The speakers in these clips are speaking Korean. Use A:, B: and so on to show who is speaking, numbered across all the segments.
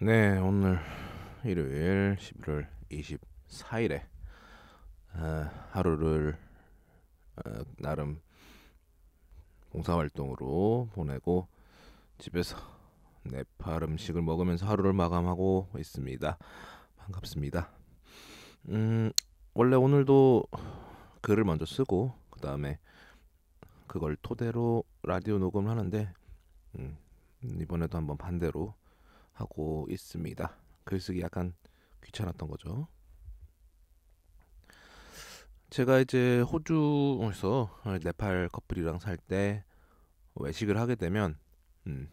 A: 네, 오늘 일요일 11월 24일에 하루를 나름 봉사활동으로 보내고 집에서 네팔 음식을 먹으면서 하루를 마감하고 있습니다. 반갑습니다. 음, 원래 오늘도 글을 먼저 쓰고 그 다음에 그걸 토대로 라디오 녹음을 하는데 음, 이번에도 한번 반대로 하고 있습니다. 글쓰기 약간 귀찮았던 거죠. 제가 이제 호주에서 네팔 커플이랑 살 때 외식을 하게 되면 음,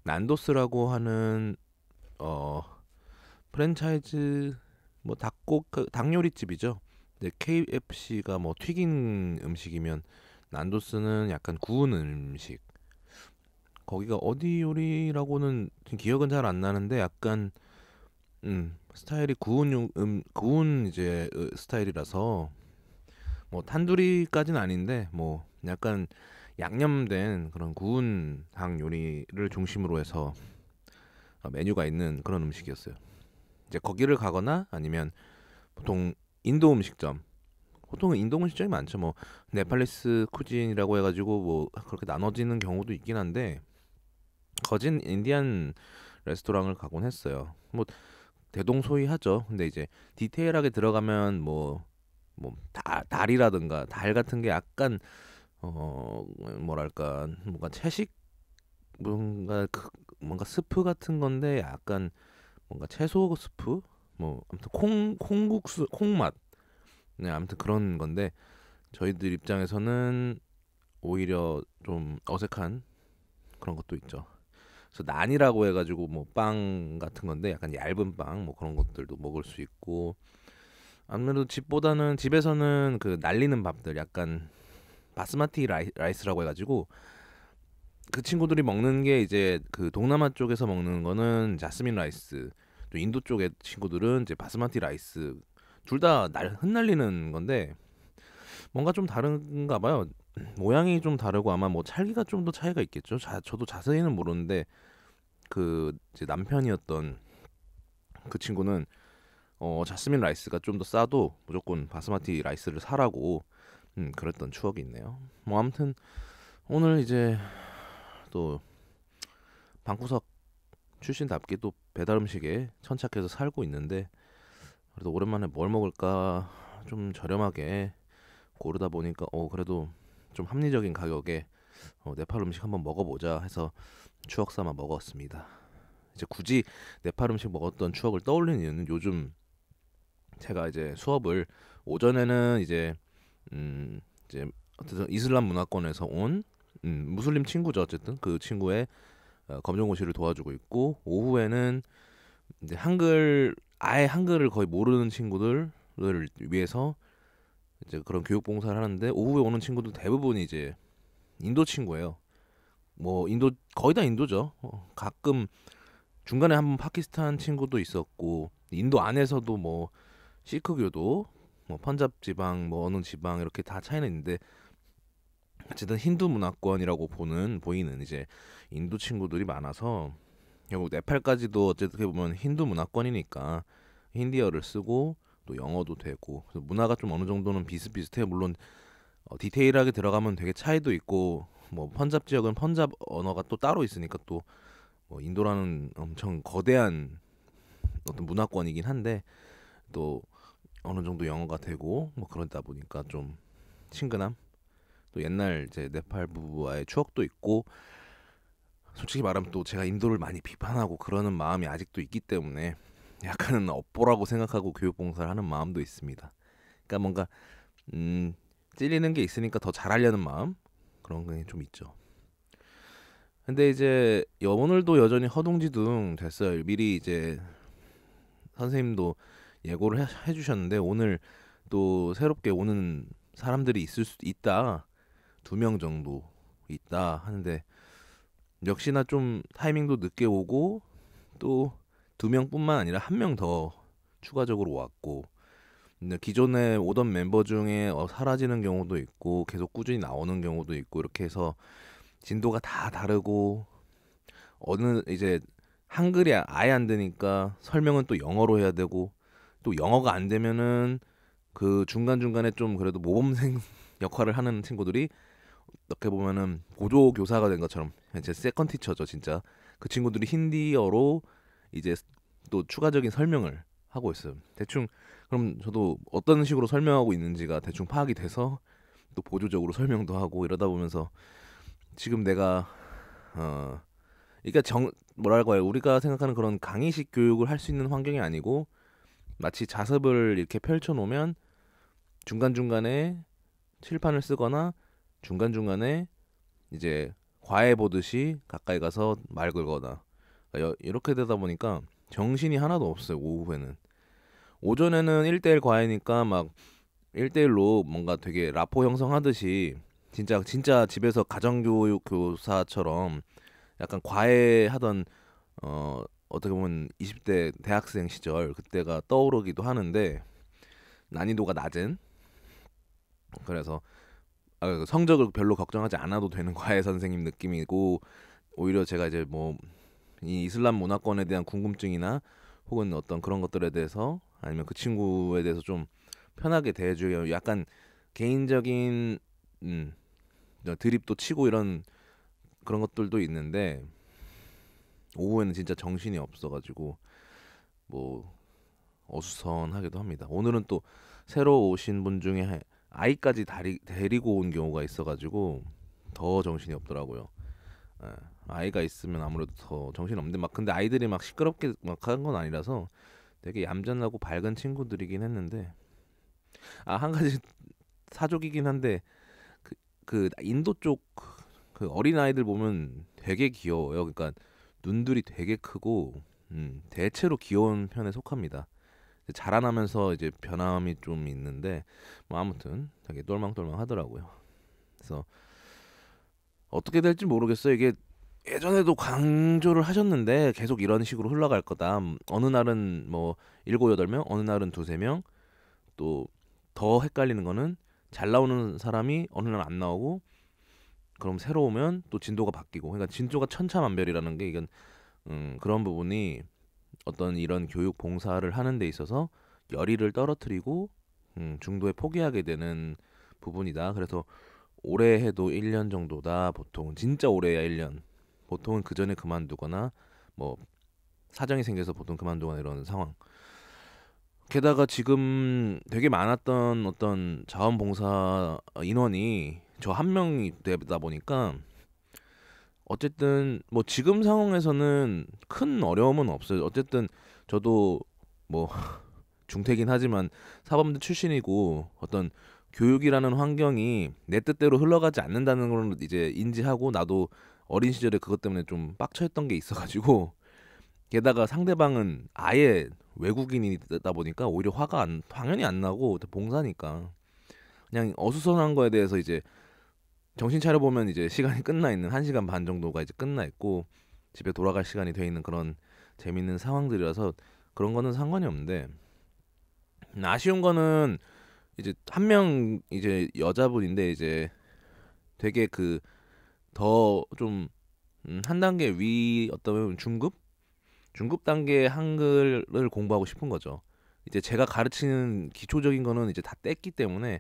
A: 난도스라고 하는 어, 프랜차이즈 뭐 닭 요리집이죠. 근데 KFC가 뭐 튀긴 음식이면 난도스는 약간 구운 음식. 거기가 어디 요리라고는 지금 기억은 잘 안 나는데 약간 스타일이 구운 이제 스타일이라서 뭐 탄두리까지는 아닌데 뭐 약간 양념된 그런 구운 닭 요리를 중심으로 해서 메뉴가 있는 그런 음식이었어요. 이제 거기를 가거나 아니면 보통 인도 음식점, 보통 인도 음식점이 많죠. 뭐 네팔리스 쿠진이라고 해가지고 뭐 그렇게 나눠지는 경우도 있긴 한데 거진 인디안 레스토랑을 가곤 했어요. 뭐 대동소이하죠. 근데 이제 디테일하게 들어가면 달이라든가 달 같은 게 약간 뭐랄까 뭔가 채식 뭔가 뭔가 스프 같은 건데 약간 뭔가 채소 스프 뭐 아무튼 콩국수 콩맛 네 아무튼 그런 건데 저희들 입장에서는 오히려 좀 어색한 그런 것도 있죠. 그래서 난이라고 해가지고 뭐 빵 같은 건데 약간 얇은 빵 뭐 그런 것들도 먹을 수 있고 아무래도 집에서는 그 날리는 밥들 약간 바스마티 라이스라고 해가지고 그 친구들이 먹는 게 이제 그 동남아 쪽에서 먹는 거는 자스민 라이스, 또 인도 쪽의 친구들은 이제 바스마티 라이스 둘 다 흩날리는 건데 뭔가 좀 다른가 봐요. 모양이 좀 다르고 아마 뭐 찰기가 좀 더 차이가 있겠죠. 저도 자세히는 모르는데 그 이제 남편이었던 그 친구는 자스민 라이스가 좀 더 싸도 무조건 바스마티 라이스를 사라고 그랬던 추억이 있네요. 뭐 아무튼 오늘 이제 또 방구석 출신답게 또 배달 음식에 천착해서 살고 있는데 그래도 오랜만에 뭘 먹을까 좀 저렴하게 고르다 보니까 그래도 좀 합리적인 가격에 네팔 음식 한번 먹어보자 해서 추억 삼아 먹었습니다. 이제 굳이 네팔 음식 먹었던 추억을 떠올리는 이유는 요즘 제가 이제 수업을 오전에는 음 이제 어쨌든 이슬람 문화권에서 온 무슬림 친구죠. 어쨌든 그 친구의 검정고시를 도와주고 있고 오후에는 이제 아예 한글을 거의 모르는 친구들을 위해서 이제 그런 교육 봉사를 하는데 오후에 오는 친구들 대부분이 이제 인도 친구예요. 뭐 인도 거의 다 인도죠. 가끔 중간에 한번 파키스탄 친구도 있었고 인도 안에서도 뭐 시크교도 뭐 펀잡 지방 뭐 어느 지방 이렇게 다 차이는 있는데 어쨌든 힌두 문화권이라고 보이는 이제 인도 친구들이 많아서 결국 네팔까지도 어떻게 보면 힌두 문화권이니까 힌디어를 쓰고 또 영어도 되고 그래서 문화가 좀 어느 정도는 비슷비슷해요. 물론 디테일하게 들어가면 되게 차이도 있고 뭐 펀잡 지역은 펀잡 언어가 또 따로 있으니까 또 뭐 인도라는 엄청 거대한 어떤 문화권이긴 한데 또 어느 정도 영어가 되고 뭐 그러다 보니까 좀 친근함 또 옛날 이제 네팔 부부와의 추억도 있고 솔직히 말하면 또 제가 인도를 많이 비판하고 그러는 마음이 아직도 있기 때문에 약간은 업보라고 생각하고 교육봉사를 하는 마음도 있습니다. 그러니까 뭔가 음, 찔리는 게 있으니까 더 잘하려는 마음 그런 게 좀 있죠. 근데 이제 오늘도 여전히 허둥지둥 됐어요. 미리 이제 선생님도 예고를 해주셨는데 오늘 또 새롭게 오는 사람들이 있을 수 있다. 2명 정도 있다 하는데 역시나 좀 타이밍도 늦게 오고 또 2명뿐만 아니라 1명 더 추가적으로 왔고 근데 기존에 오던 멤버 중에 사라지는 경우도 있고 계속 꾸준히 나오는 경우도 있고 이렇게 해서 진도가 다 다르고 어느 이제 한글이 아예 안 되니까 설명은 또 영어로 해야 되고, 또 영어가 안 되면은 그 중간중간에 좀 그래도 모범생 역할을 하는 친구들이 어떻게 보면은 보조 교사가 된 것처럼, 제 세컨 티처죠 진짜. 그 친구들이 힌디어로 이제 또 추가적인 설명을 하고 있어요. 대충 그럼 저도 어떤 식으로 설명하고 있는지가 대충 파악이 돼서 또 보조적으로 설명도 하고 이러다 보면서 지금 내가 어 그러니까 뭐랄까요, 우리가 생각하는 그런 강의식 교육을 할 수 있는 환경이 아니고, 마치 자습을 이렇게 펼쳐놓으면 중간중간에 칠판을 쓰거나 중간중간에 이제 과외 보듯이 가까이 가서 말 걸거나 이렇게 되다 보니까 정신이 하나도 없어요. 오후에는. 오전에는 1대1 과외니까 막 1대1로 뭔가 되게 라포 형성하듯이 진짜 집에서 가정교육 교사처럼 약간 과외하던, 어떻게 보면 20대 대학생 시절 그때가 떠오르기도 하는데, 난이도가 낮은, 그래서 그 성적을 별로 걱정하지 않아도 되는 과외 선생님 느낌이고, 오히려 제가 이제 뭐 이 이슬람 문화권에 대한 궁금증이나 혹은 어떤 그런 것들에 대해서, 아니면 그 친구에 대해서 좀 편하게 대해주려 약간 개인적인 드립도 치고 이런 그런 것들도 있는데, 오후에는 진짜 정신이 없어가지고 뭐 어수선하기도 합니다. 오늘은 또 새로 오신 분 중에 아이까지 데리고 온 경우가 있어가지고 더 정신이 없더라고요. 예, 아이가 있으면 아무래도 더 정신 없는데, 막 근데 아이들이 막 시끄럽게 막 하는 건 아니라서 되게 얌전하고 밝은 친구들이긴 했는데, 한 가지 사족이긴 한데, 그 인도 쪽 그 어린 아이들 보면 되게 귀여워요. 그러니까 눈들이 되게 크고 대체로 귀여운 편에 속합니다. 자라나면서 이제 변함이 좀 있는데, 뭐 아무튼 되게 똘망똘망 하더라고요. 그래서 어떻게 될지 모르겠어요. 이게 예전에도 강조를 하셨는데 계속 이런 식으로 흘러갈 거다. 어느 날은 뭐 일곱 여덟 명, 어느 날은 두세 명. 또 더 헷갈리는 거는 잘 나오는 사람이 어느 날 안 나오고, 그럼 새로 오면 또 진도가 바뀌고. 그러니까 진도가 천차만별이라는 게, 이건 그런 부분이 어떤 이런 교육 봉사를 하는 데 있어서 열의를 떨어뜨리고 중도에 포기하게 되는 부분이다. 그래서 오래 해도 1년 정도다. 보통 진짜 오래야 1년. 보통은 그 전에 그만두거나 뭐 사정이 생겨서 보통 그만두거나 이런 상황. 게다가 지금 되게 많았던 어떤 자원봉사 인원이 저 한 명이 되다 보니까, 어쨌든 뭐 지금 상황에서는 큰 어려움은 없어요. 어쨌든 저도 뭐 중퇴긴 하지만 사범대 출신이고, 어떤 교육이라는 환경이 내 뜻대로 흘러가지 않는다는 걸 이제 인지하고, 나도 어린 시절에 그것 때문에 좀 빡쳐했던 게 있어가지고, 게다가 상대방은 아예 외국인이다 보니까 오히려 당연히 안 나고, 봉사니까 그냥 어수선한 거에 대해서 이제 정신 차려 보면 이제 시간이 끝나 있는, 1시간 반 정도가 이제 끝나 있고 집에 돌아갈 시간이 돼 있는 그런 재밌는 상황들이라서 그런 거는 상관이 없는데, 아쉬운 거는 이제 한 명 이제 여자분인데, 이제 되게 그 더 좀 한 단계 위, 어떤 중급 단계 한글을 공부하고 싶은 거죠. 이제 제가 가르치는 기초적인 거는 이제 다 뗐기 때문에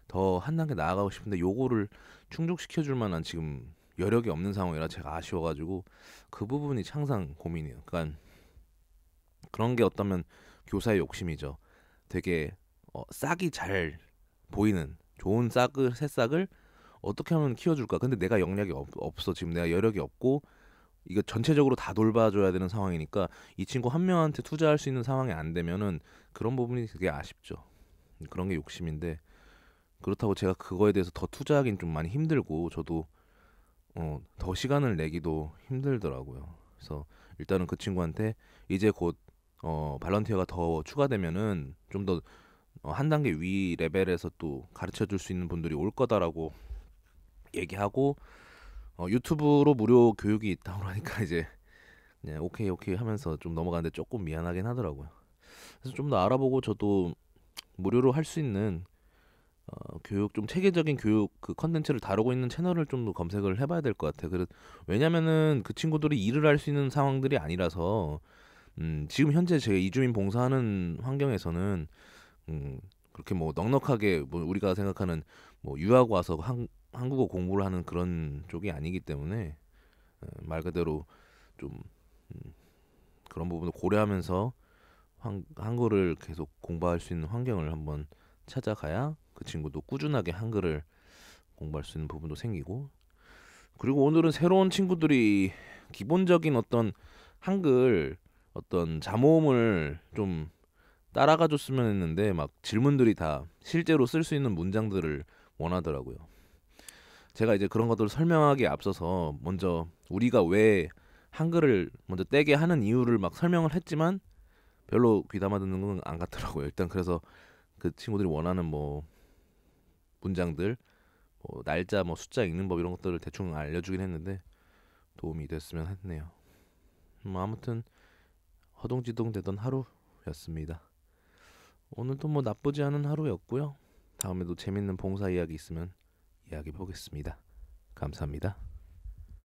A: 더 한 단계 나아가고 싶은데, 요거를 충족시켜 줄 만한 지금 여력이 없는 상황이라 제가 아쉬워가지고 그 부분이 항상 고민이에요. 그러니까 그런 게 어쩌면 교사의 욕심이죠. 되게 싹이 잘 보이는 좋은 새싹을 어떻게 하면 키워줄까? 근데 내가 역량이 없어. 지금 내가 여력이 없고, 이거 전체적으로 다 돌봐줘야 되는 상황이니까 이 친구 한 명한테 투자할 수 있는 상황이 안 되면은 그런 부분이 되게 아쉽죠. 그런 게 욕심인데, 그렇다고 제가 그거에 대해서 더 투자하긴 좀 많이 힘들고, 저도 더 시간을 내기도 힘들더라고요. 그래서 일단은 그 친구한테 이제 곧 발런티어가 더 추가되면은 좀 더 한 단계 위 레벨에서 또 가르쳐 줄 수 있는 분들이 올 거다라고 얘기하고, 유튜브로 무료 교육이 있다고 하니까 이제 그냥 오케이 오케이 하면서 좀 넘어가는데 조금 미안하긴 하더라고요. 그래서 좀 더 알아보고, 저도 무료로 할 수 있는 교육 좀 체계적인 교육 그 컨텐츠를 다루고 있는 채널을 좀 더 검색을 해봐야 될 것 같아. 왜냐면은 그 친구들이 일을 할 수 있는 상황들이 아니라서 지금 현재 제가 이주민 봉사하는 환경에서는 그렇게 뭐 넉넉하게 뭐 우리가 생각하는 뭐 유학 와서 한국어 공부를 하는 그런 쪽이 아니기 때문에 말 그대로 좀 그런 부분을 고려하면서 한글을 계속 공부할 수 있는 환경을 한번 찾아가야 그 친구도 꾸준하게 한글을 공부할 수 있는 부분도 생기고, 그리고 오늘은 새로운 친구들이 기본적인 어떤 한글 어떤 자모음을 좀 따라가 줬으면 했는데 막 질문들이 다 실제로 쓸 수 있는 문장들을 원하더라고요. 제가 이제 그런 것들을 설명하기에 앞서서 먼저 우리가 왜 한글을 먼저 떼게 하는 이유를 막 설명을 했지만 별로 귀담아 듣는 건 안 같더라고요. 일단 그래서 그 친구들이 원하는 뭐 문장들, 뭐 날짜, 뭐 숫자 읽는 법 이런 것들을 대충 알려주긴 했는데 도움이 됐으면 했네요. 뭐 아무튼 허둥지둥 되던 하루였습니다. 오늘도 뭐 나쁘지 않은 하루였고요. 다음에도 재밌는 봉사 이야기 있으면 이야기 보겠습니다. 감사합니다.